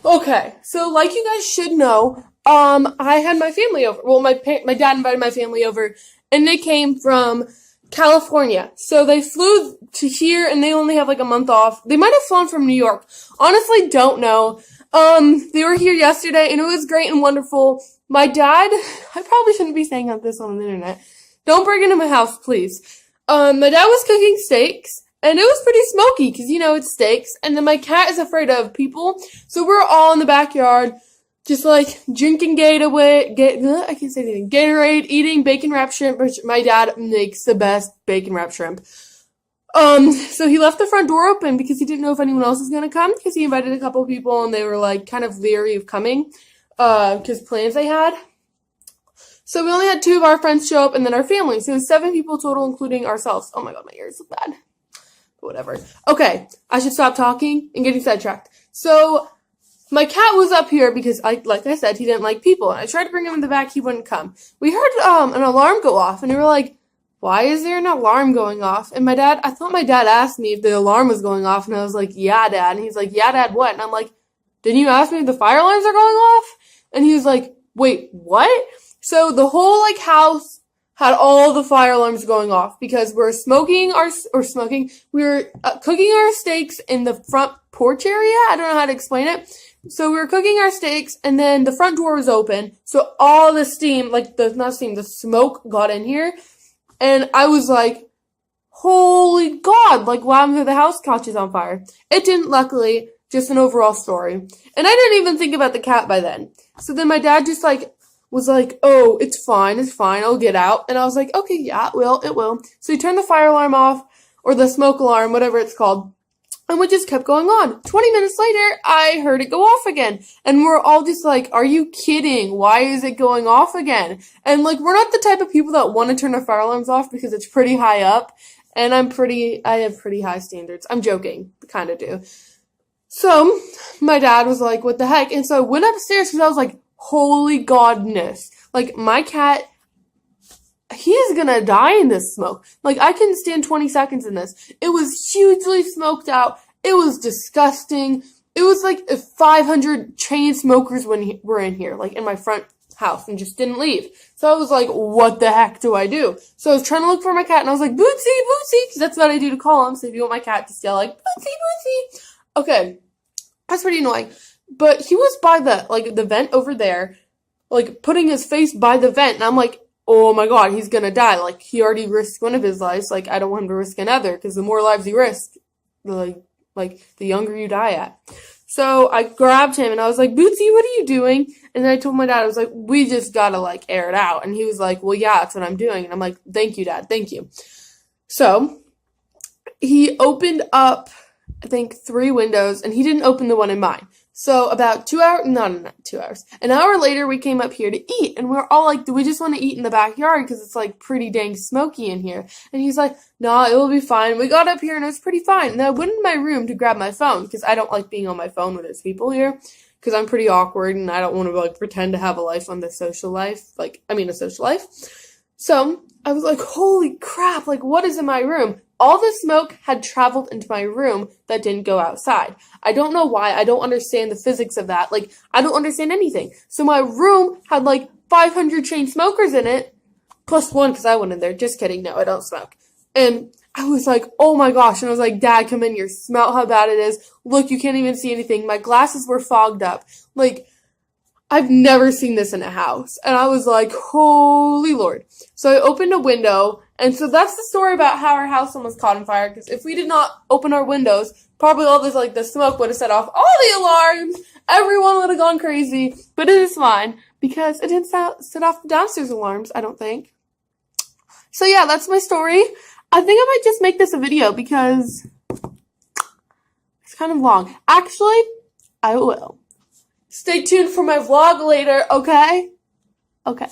Okay, so like you guys should know, I had my family over. Well, my dad invited my family over, and they came from California. So they flew to here, and they only have like a month off. They might have flown from New York. Honestly, don't know. They were here yesterday, and it was great and wonderful. My dad, I probably shouldn't be saying this on the internet. Don't bring it into my house, please. My dad was cooking steaks. And it was pretty smoky, because, it's steaks. And then my cat is afraid of people. So we're all in the backyard, just like drinking I can't say anything. Gatorade, eating bacon wrapped shrimp, which my dad makes the best bacon wrapped shrimp. So he left the front door open because he didn't know if anyone else was going to come, because he invited a couple people and they were like kind of leery of coming, because plans they had. So we only had 2 of our friends show up and then our family. So it was 7 people total, including ourselves. Oh my god, my ears look bad. Whatever. Okay, I should stop talking and getting sidetracked. So, my cat was up here because, like I said, he didn't like people. And I tried to bring him in the back, he wouldn't come. We heard an alarm go off, and we were like, why is there an alarm going off? And I thought my dad asked me if the alarm was going off, and I was like, yeah, Dad. And he's like, yeah, Dad, what? And I'm like, didn't you ask me if the fire alarms are going off? And he was like, wait, what? So, the whole, house had all the fire alarms going off because we were cooking our steaks in the front porch area. I don't know how to explain it. So we were cooking our steaks and then the front door was open. So all the steam, the smoke got in here. And I was like, holy God, why am the house catches on fire? It didn't, luckily, just an overall story. And I didn't even think about the cat by then. So then my dad just was like, oh, it's fine, I'll get out. And I was like, okay, yeah, it will. So he turned the fire alarm off, or the smoke alarm, whatever it's called, and we just kept going on. 20 minutes later, I heard it go off again. And we're all just like, are you kidding? Why is it going off again? And we're not the type of people that want to turn our fire alarms off because it's pretty high up, and I have pretty high standards. I'm joking, kind of do. So, my dad was like, what the heck? And so I went upstairs because I was like, holy godness. My cat, he is gonna die in this smoke. I couldn't stand 20 seconds in this. It was hugely smoked out. It was disgusting. It was 500 chain smokers were in here, in my front house, and just didn't leave. So I was like, what the heck do I do? So I was trying to look for my cat, and I was like, Bootsy, Bootsy, because that's what I do to call him. So if you want my cat, just yell Bootsy, Bootsy. Okay, that's pretty annoying. But he was by the vent over there, putting his face by the vent, and I'm like, oh my god, he's gonna die. He already risked one of his lives, I don't want him to risk another, because the more lives you risk, the younger you die at. So I grabbed him, and I was like, Bootsy, what are you doing? And then I told my dad, I was like, we just gotta, air it out. And he was like, well, yeah, that's what I'm doing. And I'm like, thank you, Dad, thank you. So, he opened up, I think, 3 windows, and he didn't open the one in mine. So about 2 hours, not 2 hours. An hour later, we came up here to eat, and we're all like, do we just want to eat in the backyard because it's pretty dang smoky in here? And he's like, nah, it will be fine. We got up here and it was pretty fine. And then I went in my room to grab my phone because I don't like being on my phone when there's people here because I'm pretty awkward and I don't want to pretend to have a life on the social life, a social life. So I was like, holy crap, what is in my room? All the smoke had traveled into my room that didn't go outside. I don't know why. I don't understand the physics of that. I don't understand anything. So my room had 500 chain smokers in it, plus 1 because I went in there. Just kidding. No, I don't smoke. And I was like, oh my gosh. And I was like, Dad, come in here. Smell how bad it is. Look, you can't even see anything. My glasses were fogged up. I've never seen this in a house. And I was like, holy Lord. So I opened a window. And so that's the story about how our house almost caught on fire. Because if we did not open our windows, probably all this, the smoke would have set off all the alarms. Everyone would have gone crazy. But it is fine. Because it didn't set off the downstairs alarms, I don't think. So yeah, that's my story. I think I might just make this a video because it's kind of long. Actually, I will. Stay tuned for my vlog later, okay? Okay.